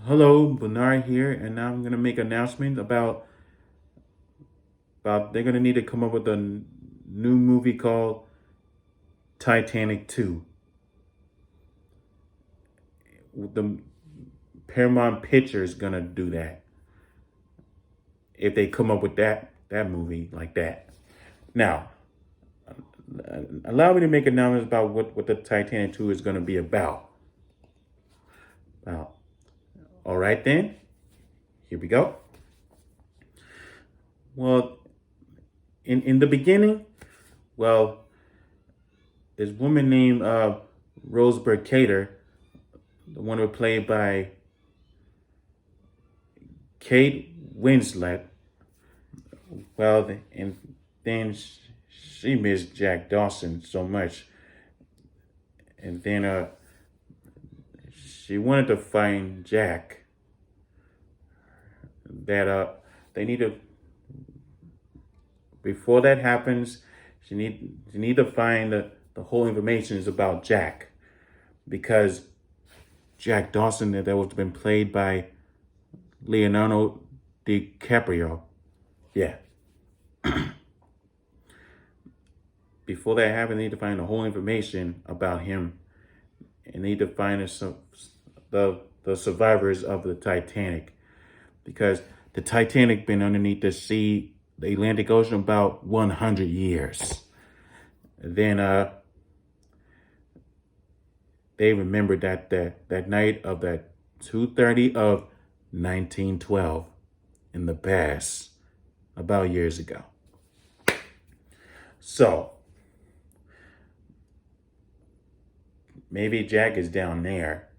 Hello, Bernard here, and now I'm gonna make an announcement about they're gonna need to come up with a new movie called Titanic 2. The Paramount Pictures gonna do that if they come up with that movie like that. Now, allow me to make an announcement about what the Titanic 2 is gonna be about. Now, all right then, here we go. Well, in the beginning, well, this woman named Roseburg Cater, the one who played by Kate Winslet. Well, and then she missed Jack Dawson so much, and then she wanted to find Jack. That they need to before that happens, she need to find the whole information is about Jack, because Jack Dawson that was been played by Leonardo DiCaprio. Yeah. Before that happens, they need to find the whole information about him, and need to find the survivors of the Titanic, because the Titanic been underneath the sea, the Atlantic Ocean, about 100 years. And then they remembered that night of that 2:30 of 1912 in the past, about years ago. So maybe Jack is down there.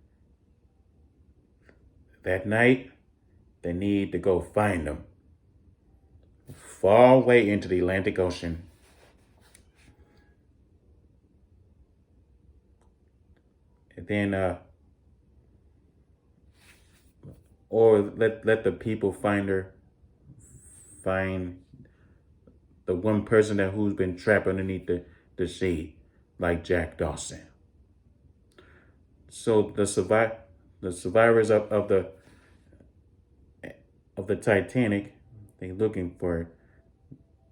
That night, they need to go find him far away into the Atlantic Ocean. And then, or let the people find the one person who's been trapped underneath the sea, like Jack Dawson. So the survivors of the Titanic, they're looking for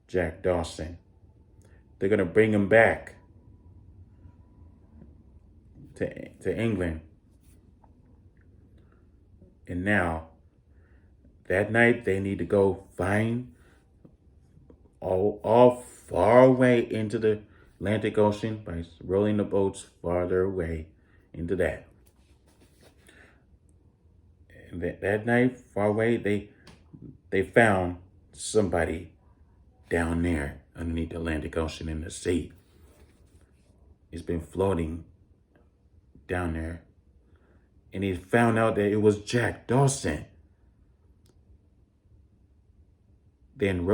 Jack Dawson. They're gonna bring him back to England. And now, that night, they need to go find all far away into the Atlantic Ocean by rolling the boats farther away into that. And that night, far away, they found somebody down there underneath the Atlantic Ocean in the sea. It's been floating down there. And he found out that it was Jack Dawson. Then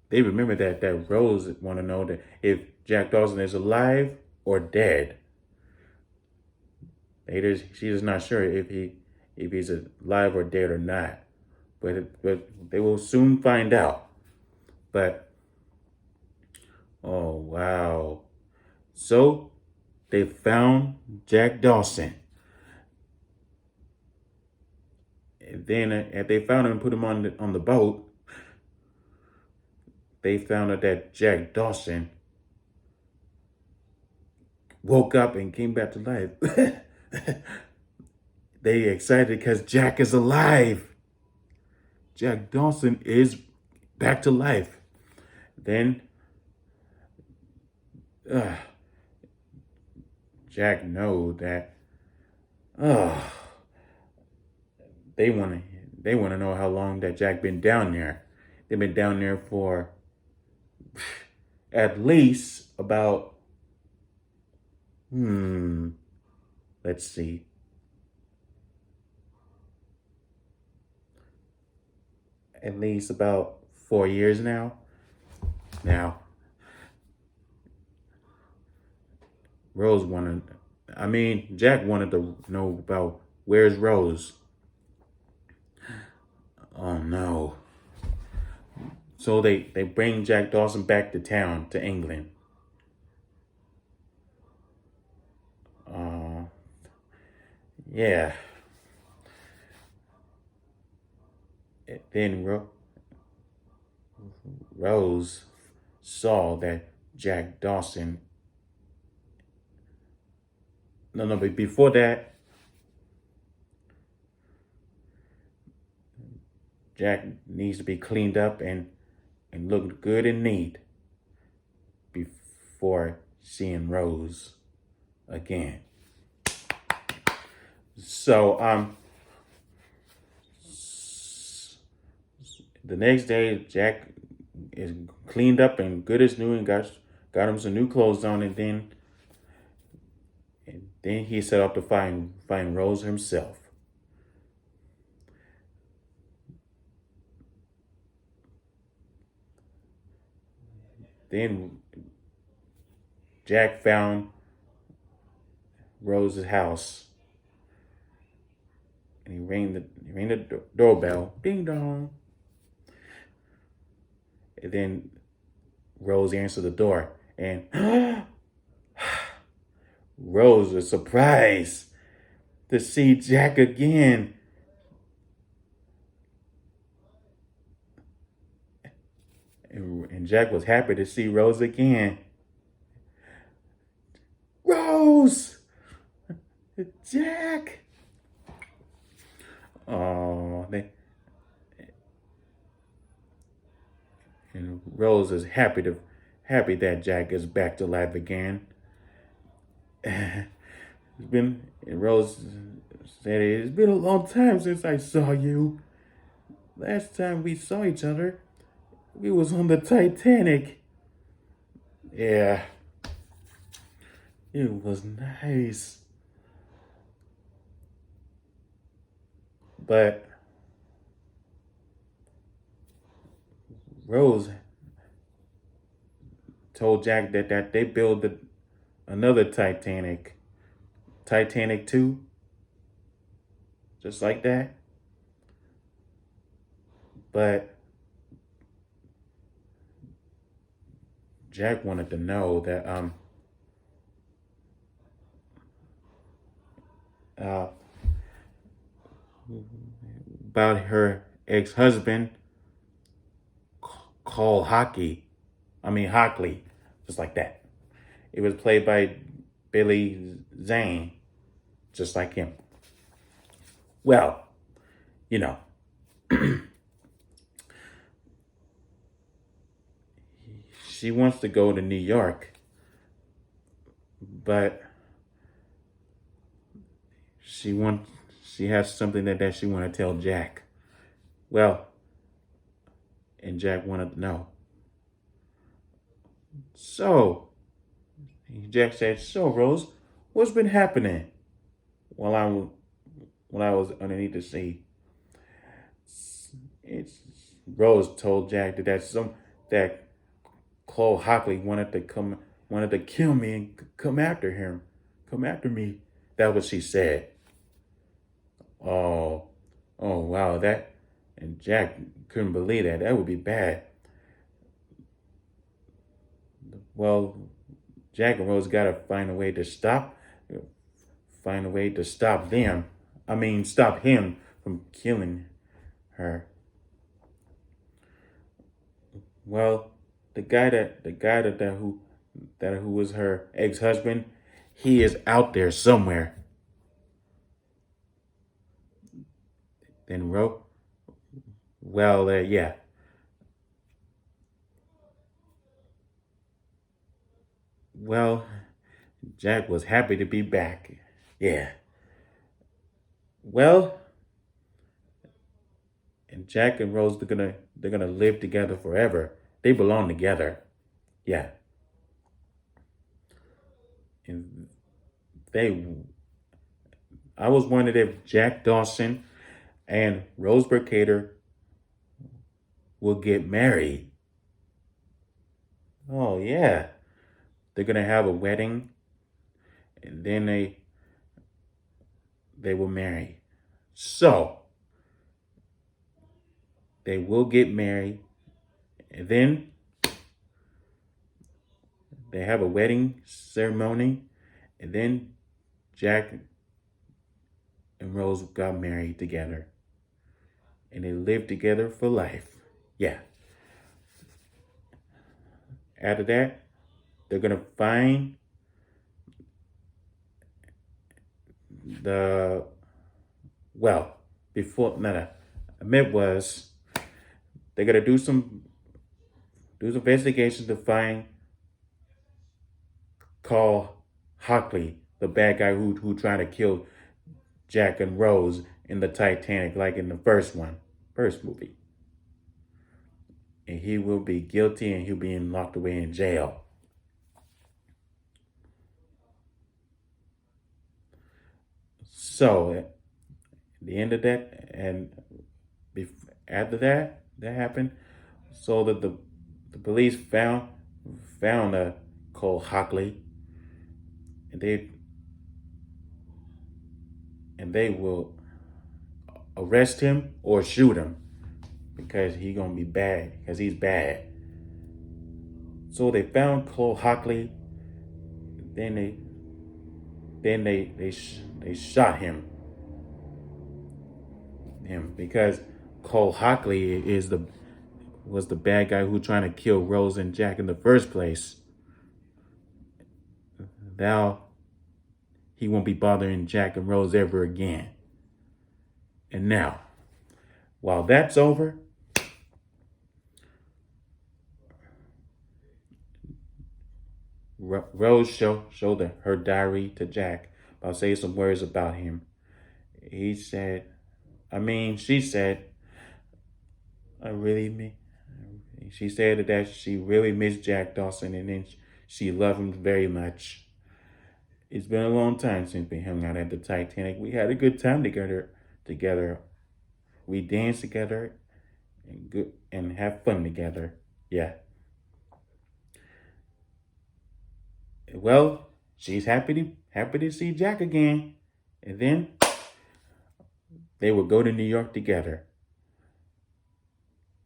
they remember that Rose want to know that if Jack Dawson is alive or dead. She's not sure if he's alive or dead or not, but they will soon find out. But oh wow! So they found Jack Dawson. And then if they found him and put him on the boat, they found out that Jack Dawson woke up and came back to life. They excited because Jack is alive. Jack Dawson is back to life. Then Jack know that they want to know how long that Jack been down there. They've been down there for at least about let's see. At least about 4 years now. Now, Jack wanted to know about where's Rose. Oh no. So they bring Jack Dawson back to town, to England. Yeah. Then Rose saw that Jack Dawson. No, but before that, Jack needs to be cleaned up and look good and neat before seeing Rose again. So the next day, Jack is cleaned up and good as new and got him some new clothes on, and then he set out to find Rose himself. Then Jack found Rose's house, and he rang the doorbell, ding dong. And then Rose answered the door, and Rose was surprised to see Jack again. And Jack was happy to see Rose again. Rose! Jack! Oh, and Rose is happy that Jack is back to life again. And Rose said, "It's been a long time since I saw you. Last time we saw each other, we was on the Titanic." Yeah, it was nice. But Rose told Jack that they built another Titanic, Titanic 2, just like that. But Jack wanted to know that about her ex-husband, called Hockley, just like that. It was played by Billy Zane, just like him. Well, you know, she wants to go to New York, but she has something that she want to tell Jack. Well, and Jack wanted to know. So Jack said, "So Rose, what's been happening while I was underneath the sea?" It's Rose told Jack that Chloe Hockley wanted to kill me and come after me. That's what she said. Oh, wow, and Jack couldn't believe that. That would be bad. Well, Jack and Rose gotta find a way to stop them. Stop him from killing her. Well, the guy who was her ex-husband, he is out there somewhere. Then yeah. Well, Jack was happy to be back. Yeah. Well, and Jack and Rose they're gonna live together forever. They belong together. Yeah. And I was wondering if Jack Dawson and Rose Mercator will get married. Oh yeah. They're gonna have a wedding, and then they will marry. So they will get married, and then they have a wedding ceremony, and then Jack and Rose got married together. and they live together for life. Yeah. After that, they're gonna find the well before no. I meant was they're gonna do some investigation to find Carl Hockley, the bad guy who tried to kill Jack and Rose in the Titanic, like in the first movie. And he will be guilty and he'll be locked away in jail. So at the end of that, and after that happened, so that the police found Cole Hockley, and they will arrest him or shoot him because he's gonna be bad because he's bad. So they found Cole Hockley. Then they shot him because Cole Hockley was the bad guy who trying to kill Rose and Jack in the first place. Now he won't be bothering Jack and Rose ever again. And now, while that's over, Rose showed her diary to Jack about saying some words about him. She said, I really miss. She said that she really missed Jack Dawson and then she loved him very much. It's been a long time since we hung out at the Titanic. We had a good time together. We danced together and have fun together. Yeah. Well, she's happy to see Jack again. And then they would go to New York together.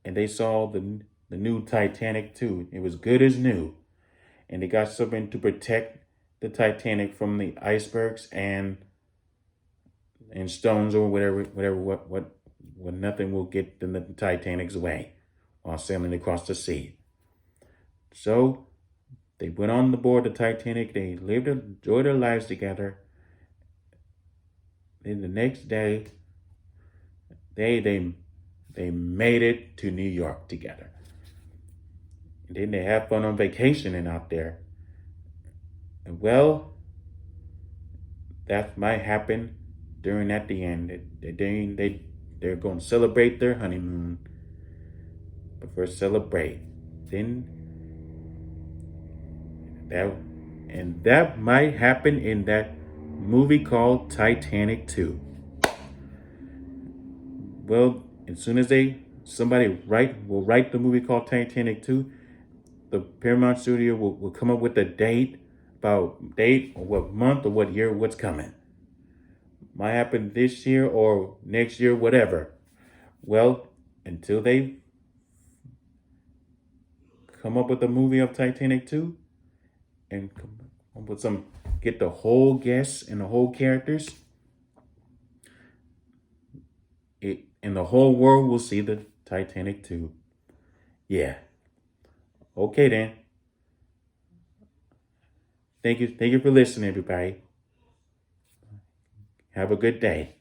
And they saw the new Titanic too. It was good as new. And they got something to protect the Titanic from the icebergs and stones or what nothing will get in the Titanic's way while sailing across the sea. So they went on the board the Titanic. They enjoyed their lives together. Then the next day, they made it to New York together. And then they have fun on vacationing out there. And well, that might happen during at the end. They're going to celebrate their honeymoon. But first celebrate. Then that might happen in that movie called Titanic 2. Well, as soon as somebody will write the movie called Titanic 2, the Paramount Studio will come up with a date or what month or what year, what's coming. Might happen this year or next year, whatever. Well, until they come up with a movie of Titanic 2 and come up with get the whole guests and the whole characters, and the whole world will see the Titanic 2. Yeah. Okay then. Thank you for listening, everybody. Have a good day.